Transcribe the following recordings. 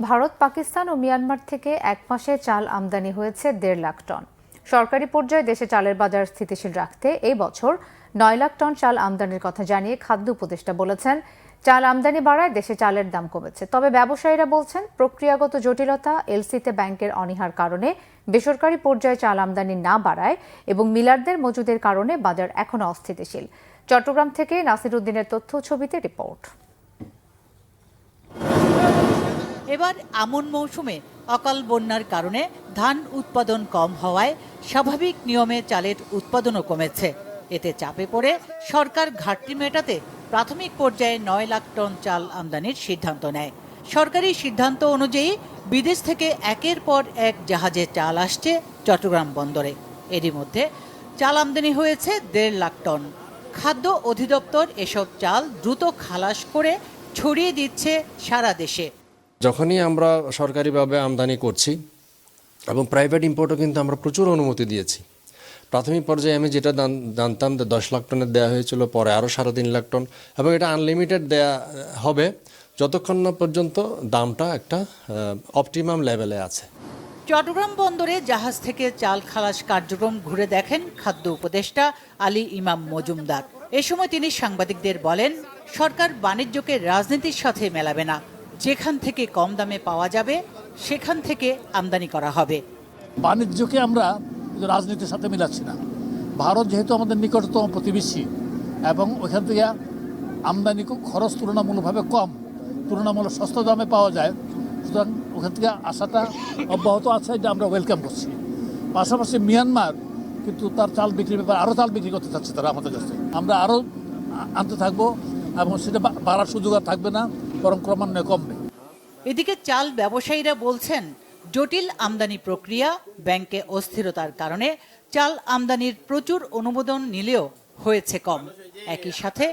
ভারত, পাকিস্তান ও Myanmar থেকে এক মাসে চাল আমদানি হয়েছে 1.5 লাখ টন। সরকারি পর্যায়ে দেশে চালের বাজার স্থিতিশীল রাখতে এই বছর 9 লাখ টন চাল আমদানির কথা জানিয়ে খাদ্য উপদেষ্টা বলেছেন, চাল আমদানি বাড়ায় দেশে চালের দাম কমেছে। তবে ব্যবসায়ীরা বলছেন, প্রক্রিয়াগত জটিলতা, এলসিতে ব্যাংকের অনীহার কারণে বেসরকারি পর্যায়ে চাল আমদানি না বাড়ায় এবং মিলারদের মজুদের কারণে বাজার এখনো অস্থিতিশীল। চট্টগ্রাম থেকে নাসির উদ্দিনের তথ্য ছবিতে রিপোর্ট। এবার আমন মৌসুমে অকাল বন্যার কারণে ধান উৎপাদন কম হওয়ায় স্বাভাবিক নিয়মে চালের উৎপাদনও কমেছে। এতে চাপে পড়ে সরকার ঘাটতি মেটাতে প্রাথমিক পর্যায়ে 9 লাখ টন চাল আমদানির সিদ্ধান্ত নেয়। সরকারি সিদ্ধান্ত অনুযায়ী বিদেশ থেকে একের পর এক জাহাজে চাল আসছে চট্টগ্রাম বন্দরে। এরই মধ্যে চাল আমদানি হয়েছে 1.5 লাখ টন। খাদ্য অধিদপ্তর এসব চাল দ্রুত খালাস করে ছড়িয়ে দিচ্ছে সারা দেশে। যখনই আমরা সরকারিভাবে আমদানি করছি এবং প্রাইভেট ইম্পোর্টও কিন্তু আমরা প্রচুর অনুমতি দিয়েছি। প্রাথমিক পর্যায়ে আমি যেটা জানতাম যে 10 লাখ টনের দেওয়া হয়েছিল, পরে আরও 3.5 লাখ টন, এবং এটা আনলিমিটেড দেয়া হবে যতক্ষণ না পর্যন্ত দামটা একটা অপটিমাম লেভেলে আছে। চট্টগ্রাম বন্দরে জাহাজ থেকে চাল খালাস কার্যক্রম ঘুরে দেখেন খাদ্য উপদেষ্টা আলী ইমাম মজুমদার। এ সময় তিনি সাংবাদিকদের বলেন, সরকার বাণিজ্যকে রাজনীতির সাথে মেলাবে না। যেখান থেকে কম দামে পাওয়া যাবে সেখান থেকে আমদানি করা হবে। বাণিজ্যকে আমরা রাজনীতির সাথে মিলাচ্ছি না। ভারত যেহেতু আমাদের নিকটতম প্রতিবেশী এবং ওইখান থেকে আমদানি খরচ তুলনামূলকভাবে কম, তুলনামূলক সস্তা দামে পাওয়া যায়, সুতরাং ওখান থেকে আসাটা অব্যাহত আছে, এটা আমরা ওয়েলকাম করছি। পাশাপাশি মিয়ানমার কিন্তু তার চাল বিক্রির ব্যাপারে আরও চাল বিক্রি করতে চাচ্ছে তারা আমাদের কাছে। আমরা আরও আনতে থাকবো এবং সেটা বাড়ার সুযোগ আর থাকবে না, বরং ক্রমান্বয়ে কমবে। এদিকে চাল ব্যবসায়ীরা বলছেন, জটিল আমদানি প্রক্রিয়া, ব্যাংকে অস্থিরতার কারণে চাল আমদানির প্রচুর অনুমোদন নিলেও হয়েছে কম। একই সাথে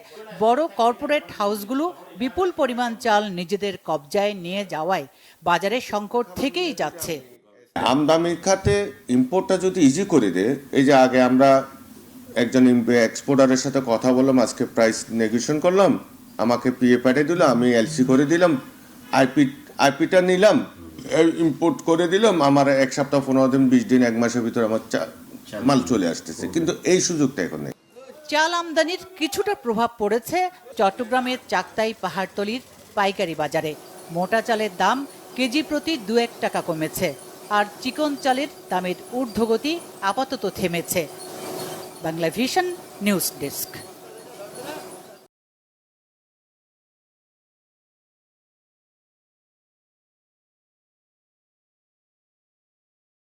বড় কর্পোরেট হাউসগুলো বিপুল পরিমাণ চাল নিজেদের কবজায় নিয়ে যাওয়ায় বাজারে সংকট থেকেই যাচ্ছে। আমদানি খাতে ইম্পোর্টটা যদি ইজি করে দেয়, এই যে আগে আমরা একজন এক্সপোর্টারের সাথে কথা বললাম, আজকে প্রাইস নেগোশিয়েশন করলাম, আমাকে পিএ পাঠিয়ে দিল, আমি এলসি করে দিলাম, আইপিটা নিলাম, ইম্পোর্ট করে দিলাম, আমার 1 সপ্তাহ 15 দিন 20 দিন 1 মাসের ভিতরে আমার মাল চলে আসতেছে। কিন্তু এই সুযোগটা এখন নেই। চাল আমদানির কিছুটা প্রভাব পড়েছে চট্টগ্রামের চাকতাই পাহাড়তলির পাইকারি বাজারে। মোটা চালের দাম কেজি প্রতি 2-1 টাকা কমেছে, আর চিকন চালের দামের ঊর্ধ্বগতি আপাতত থেমেছে। Bangla vision news desk.